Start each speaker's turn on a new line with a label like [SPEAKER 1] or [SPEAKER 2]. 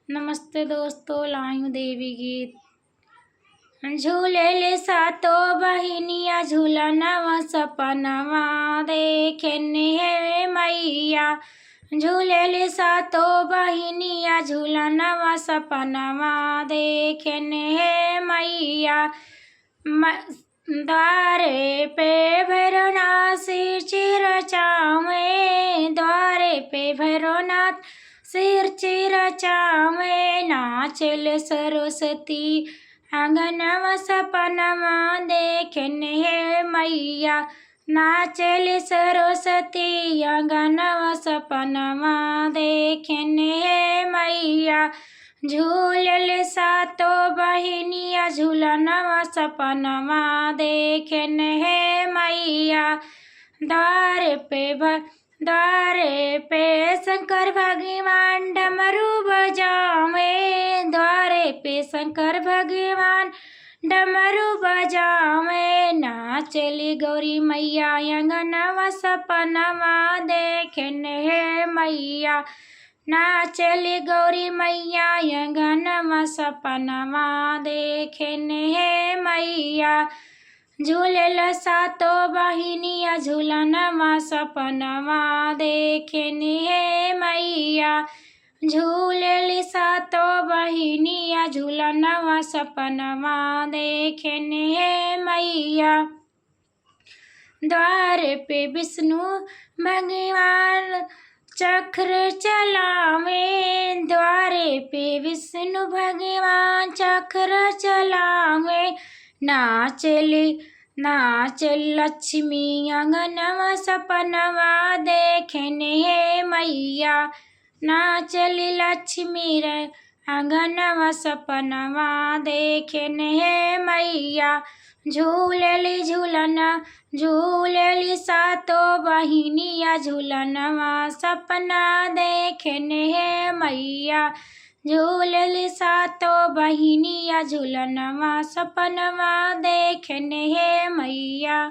[SPEAKER 1] नमस्ते दोस्तों, लाई हूँ देवी गीत। झूले ले सातो बहिनिया झूलनवा सपनवा देखने है मैया। झूले ले सातो बहिनिया झूलनवा सपनवा देखने है मैया। द्वारे पे भैरवनाथ सिर चिरचावे, द्वारे पे भैरवनाथ सिर चिरचावे। नाचल सरस्वती आंगनवा सपनवा देखने है मैया। नाचल सरस्वती आंगनवा सपनवा देखने है मैया। झूलल सातो बहिनिया झूलनवा सपनवा देखने है मैया। द्वारे पे शंकर भगवान डमरू बजावे, द्वारे पे शंकर भगवान डमरू बजावे। नाचली गौरी मैया आंगनवा सपनवा देखने है मैया। नाचली गौरी मैया आंगनवा सपनवा देखने है मैया। झूलल सातो बहिनिया झूलनवा सपनवा देखने है मैया। झूलल सातो बहिनिया झूलनवा सपनवा देखने है मैया। द्वार पे विष्णु भगवान चक्र चलावे, द्वारे पे विष्णु भगवान चक्र चलावे। नाचल लक्ष्मी आंगनवा सपनवा देखने है मैया। नाचल लक्ष्मी आंगनवा सपनवा देखने है मैया। झूलली सातो बहिनिया झूलनवा सपना देखने है मैया। झूलली सातो बहिनिया झूलनवा सपनवा देखने है मैया।